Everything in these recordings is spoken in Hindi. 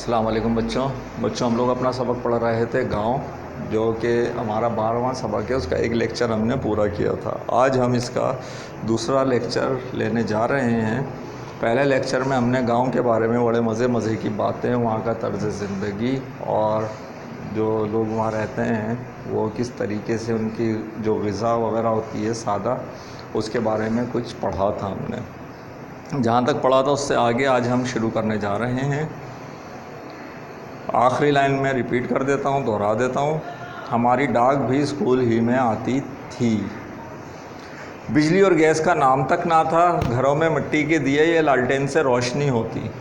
अस्सलाम वालेकुम बच्चों हम लोग अपना सबक पढ़ रहे थे गांव, जो कि हमारा 12वां सबक है। उसका एक लेक्चर हमने पूरा किया था। आज हम इसका दूसरा लेक्चर लेने जा रहे हैं। पहले लेक्चर में हमने गांव के बारे में बड़े मज़े की बातें, वहाँ का तर्ज़ ज़िंदगी और जो लोग वहाँ रहते हैं वो किस तरीके से उनकी जो ग़िज़ा वगैरह होती है सादा, उसके बारे में कुछ पढ़ा था हमने। जहाँ तक पढ़ा था उससे आगे आज हम शुरू करने जा रहे हैं। आखिरी लाइन में रिपीट कर देता हूँ, दोहरा देता हूँ। हमारी डाक भी स्कूल ही में आती थी। बिजली और गैस का नाम तक ना था। घरों में मिट्टी के दिए या लालटेन से रोशनी होती।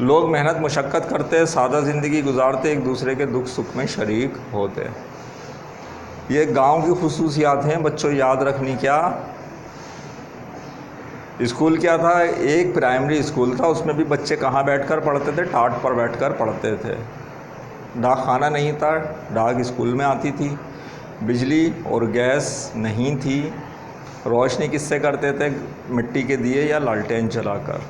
लोग मेहनत मुशक्क़त करते, सादा ज़िंदगी गुजारते, एक दूसरे के दुख सुख में शरीक होते। ये गांव की खुसूसियात हैं बच्चों, याद रखनी। क्या स्कूल क्या था? एक प्राइमरी स्कूल था। उसमें भी बच्चे कहाँ बैठकर पढ़ते थे? टाट पर बैठकर पढ़ते थे। डाक खाना नहीं था, डाक स्कूल में आती थी। बिजली और गैस नहीं थी। रोशनी किससे करते थे? मिट्टी के दिए या लालटेन जलाकर।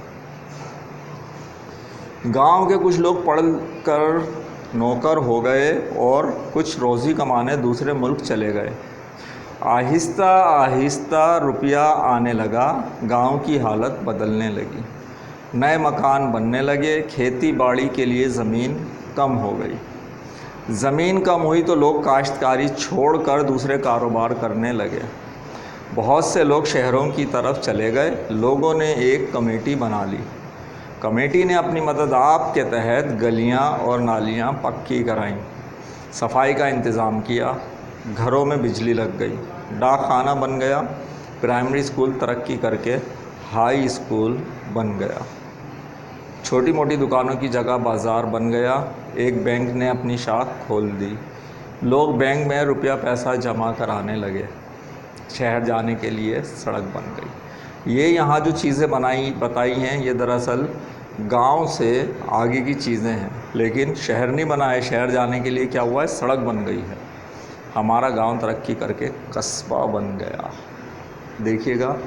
गांव के कुछ लोग पढ़ कर नौकर हो गए और कुछ रोज़ी कमाने दूसरे मुल्क चले गए। आहिस्ता आहिस्ता रुपया आने लगा, गांव की हालत बदलने लगी। नए मकान बनने लगे, खेती बाड़ी के लिए ज़मीन कम हो गई। ज़मीन कम हुई तो लोग काश्तकारी छोड़कर दूसरे कारोबार करने लगे। बहुत से लोग शहरों की तरफ चले गए। लोगों ने एक कमेटी बना ली। कमेटी ने अपनी मदद आप के तहत गलियां और नालियां पक्की कराईं, सफाई का इंतज़ाम किया। घरों में बिजली लग गई। डाक खाना बन गया। प्राइमरी स्कूल तरक्की करके हाई स्कूल बन गया। छोटी मोटी दुकानों की जगह बाज़ार बन गया। एक बैंक ने अपनी शाख खोल दी। लोग बैंक में रुपया पैसा जमा कराने लगे। शहर जाने के लिए सड़क बन गई। ये यहाँ जो चीज़ें बताई हैं, ये दरअसल गांव से आगे की चीज़ें हैं, लेकिन शहर नहीं बना है। शहर जाने के लिए क्या हुआ है? सड़क बन गई है। हमारा गांव तरक्की करके कस्बा बन गया। देखिएगा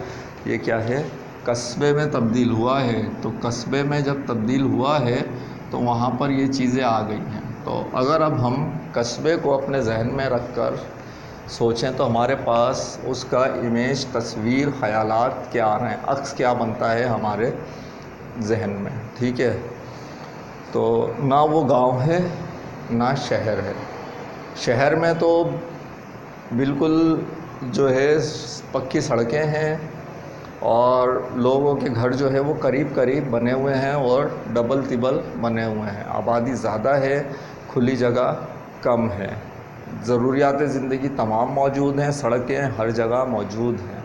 ये क्या है? कस्बे में तब्दील हुआ है। तो कस्बे में जब तब्दील हुआ है तो वहाँ पर ये चीज़ें आ गई हैं। तो अगर अब हम कस्बे को अपने जहन में रख कर सोचें तो हमारे पास उसका इमेज, तस्वीर, ख़यालात क्या आ रहे हैं, अक्स क्या बनता है हमारे जहन में। ठीक है, तो ना वो गांव है ना शहर है। शहर में तो बिल्कुल जो है पक्की सड़कें हैं और लोगों के घर जो है वो करीब करीब बने हुए हैं और डबल तिबल बने हुए हैं। आबादी ज़्यादा है, खुली जगह कम है। ज़रूरियात ज़िंदगी तमाम मौजूद हैं, सड़कें हर जगह मौजूद हैं,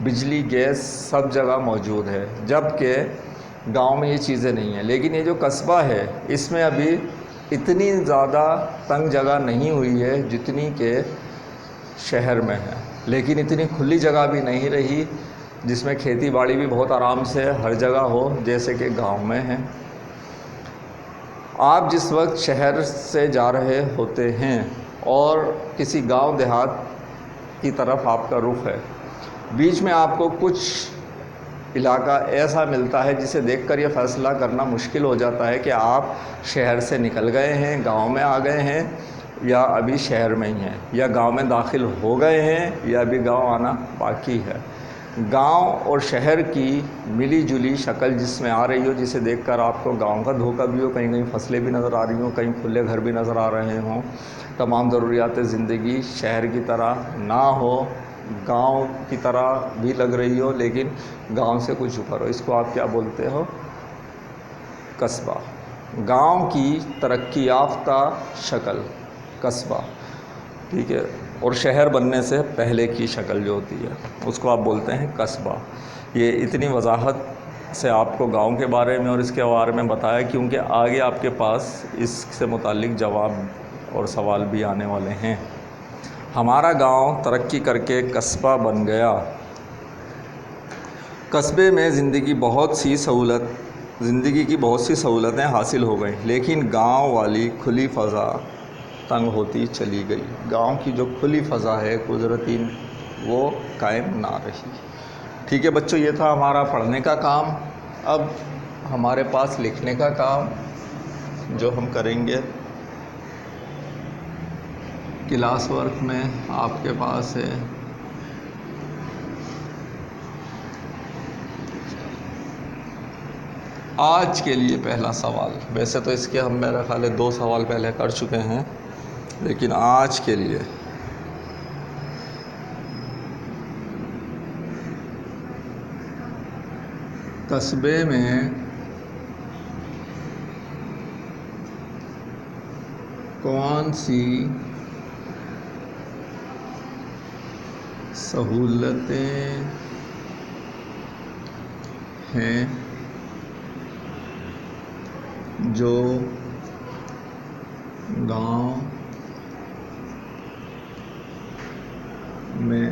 बिजली गैस सब जगह मौजूद है। जबकि गांव में ये चीज़ें नहीं हैं। लेकिन ये जो कस्बा है इसमें अभी इतनी ज़्यादा तंग जगह नहीं हुई है जितनी के शहर में है। लेकिन इतनी खुली जगह भी नहीं रही जिसमें खेती बाड़ी भी बहुत आराम से हर जगह हो जैसे कि गांव में है। आप जिस वक्त शहर से जा रहे होते हैं और किसी गांव देहात की तरफ आपका रुख है, बीच में आपको कुछ इलाका ऐसा मिलता है जिसे देखकर यह फ़ैसला करना मुश्किल हो जाता है कि आप शहर से निकल गए हैं, गांव में आ गए हैं, या अभी शहर में ही हैं, या गांव में दाखिल हो गए हैं, या अभी गांव आना बाकी है। गांव और शहर की मिली जुली शक्ल जिसमें आ रही हो, जिसे देखकर आपको गांव का धोखा भी हो, कहीं कहीं फसलें भी नज़र आ रही हों, कहीं खुले घर भी नज़र आ रहे हों, तमाम ज़रूरियात ज़िंदगी शहर की तरह ना हो, गांव की तरह भी लग रही हो लेकिन गांव से कुछ ऊपर हो। इसको आप क्या बोलते हो? कस्बा। गांव की तरक्की याफ्ता शक्ल कस्बा, ठीक है। और शहर बनने से पहले की शक्ल जो होती है उसको आप बोलते हैं कस्बा। ये इतनी वजाहत से आपको गांव के बारे में और इसके बारे में बताया क्योंकि आगे आपके पास इससे मुताल्लिक जवाब और सवाल भी आने वाले हैं। हमारा गांव तरक्की करके कस्बा बन गया। कस्बे में ज़िंदगी की बहुत सी सहूलतें हासिल हो गई, लेकिन गांव वाली खुली फ़ज़ा तंग होती चली गई। गांव की जो खुली फ़ज़ा है कुदरती, वो कायम ना रही। ठीक है बच्चों, ये था हमारा पढ़ने का काम। अब हमारे पास लिखने का काम। जो हम करेंगे क्लास वर्क में आपके पास है आज के लिए पहला सवाल। वैसे तो इसके हम मेरा ख्याल है 2 सवाल पहले कर चुके हैं, लेकिन आज के लिए कस्बे में कौन सी सहूलतें हैं जो गांव में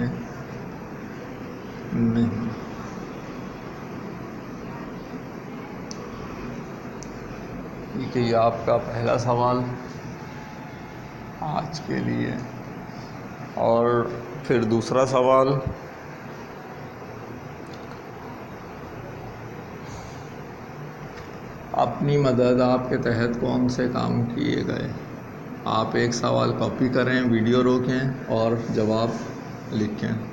नहीं? ठीक है, ये आपका पहला सवाल आज के लिए। और फिर दूसरा सवाल, अपनी मदद आपके तहत कौन से काम किए गए? आप एक सवाल कॉपी करें, वीडियो रोकें और जवाब लिखें।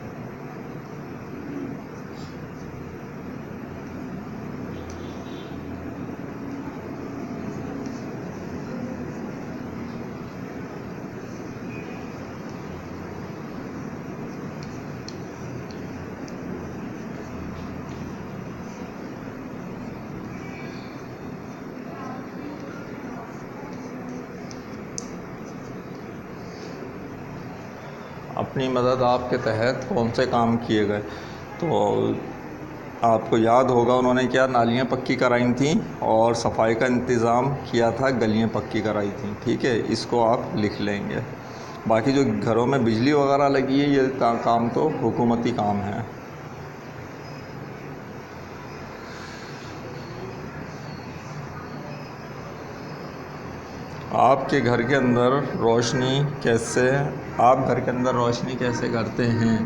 अपनी मदद आपके तहत कौन से काम किए गए? तो आपको याद होगा उन्होंने क्या नालियाँ पक्की कराई थी और सफाई का इंतज़ाम किया था, गलियाँ पक्की कराई थी। ठीक है, इसको आप लिख लेंगे। बाकी जो घरों में बिजली वगैरह लगी है, ये काम तो हुकूमती काम है। आपके घर के अंदर रोशनी कैसे आप घर के अंदर रोशनी कैसे करते हैं?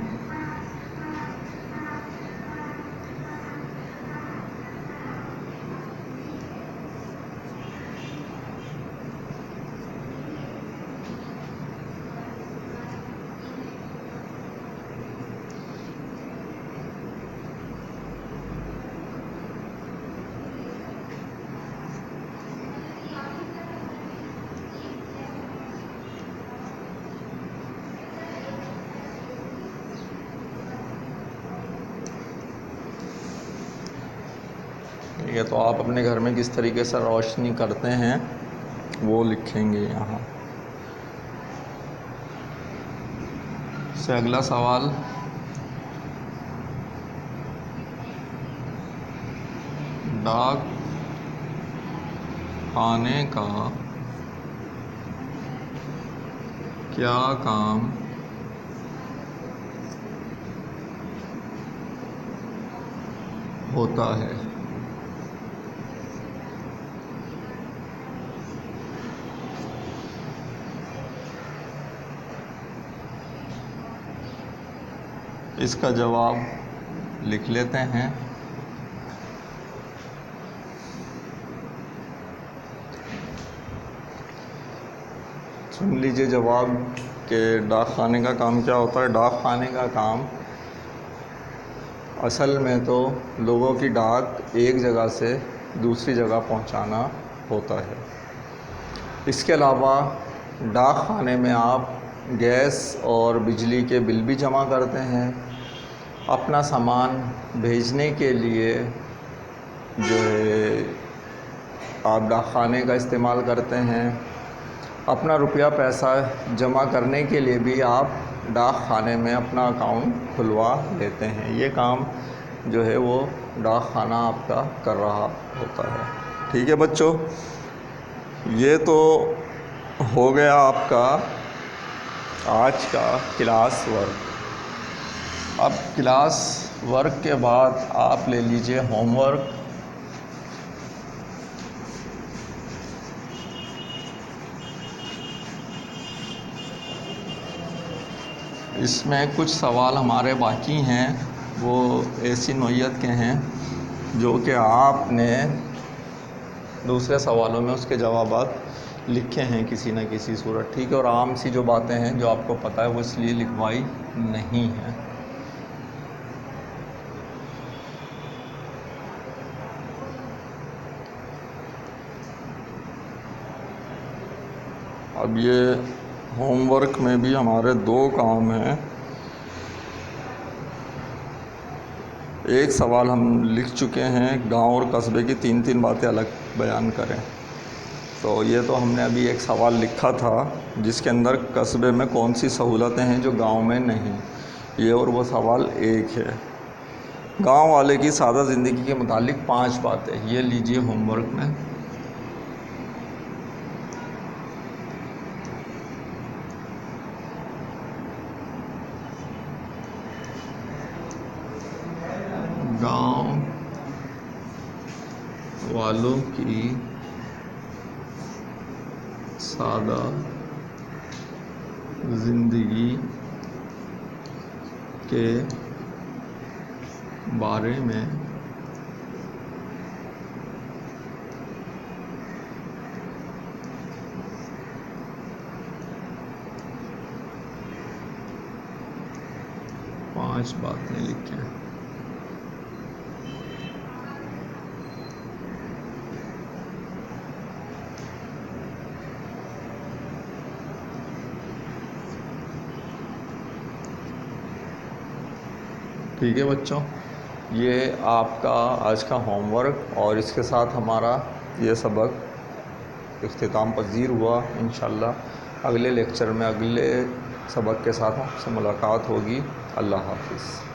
ठीक है, तो आप अपने घर में किस तरीके से रोशनी करते हैं वो लिखेंगे यहाँ से। अगला सवाल, डाक खाने का क्या काम होता है? इसका जवाब लिख लेते हैं। सुन लीजिए जवाब के डाक खाने का काम क्या होता है। डाक खाने का काम असल में तो लोगों की डाक एक जगह से दूसरी जगह पहुंचाना होता है। इसके अलावा डाक खाने में आप गैस और बिजली के बिल भी जमा करते हैं। अपना सामान भेजने के लिए जो है आप डाक खाने का इस्तेमाल करते हैं। अपना रुपया पैसा जमा करने के लिए भी आप डाक खाने में अपना अकाउंट खुलवा लेते हैं। ये काम जो है वो डाक खाना आपका कर रहा होता है। ठीक है बच्चों, ये तो हो गया आपका आज का क्लास वर्क। अब क्लास वर्क के बाद आप ले लीजिए होमवर्क। इसमें कुछ सवाल हमारे बाकी हैं, वो ऐसी नौइयत के हैं जो कि आपने दूसरे सवालों में उसके जवाबात लिखे हैं किसी न किसी सूरत, ठीक है। और आम सी जो बातें हैं जो आपको पता है वो इसलिए लिखवाई नहीं है। अब ये होमवर्क में भी हमारे 2 काम हैं। एक सवाल हम लिख चुके हैं, गांव और कस्बे की 3-3 बातें अलग बयान करें। तो ये तो हमने अभी एक सवाल लिखा था जिसके अंदर कस्बे में कौन सी सहूलतें हैं जो गांव में नहीं, ये और वो सवाल एक है। गांव वाले की सादा ज़िंदगी के मुतालिक 5 बातें, ये लीजिए होमवर्क में। गांव वालों की सादा ज़िंदगी के बारे में 5 बातें लिखें। ठीक है बच्चों, ये आपका आज का होमवर्क और इसके साथ हमारा ये सबक इख्तिताम पज़ीर हुआ। इंशाअल्लाह अगले लेक्चर में अगले सबक के साथ आपसे मुलाकात होगी। अल्लाह हाफ़िज़।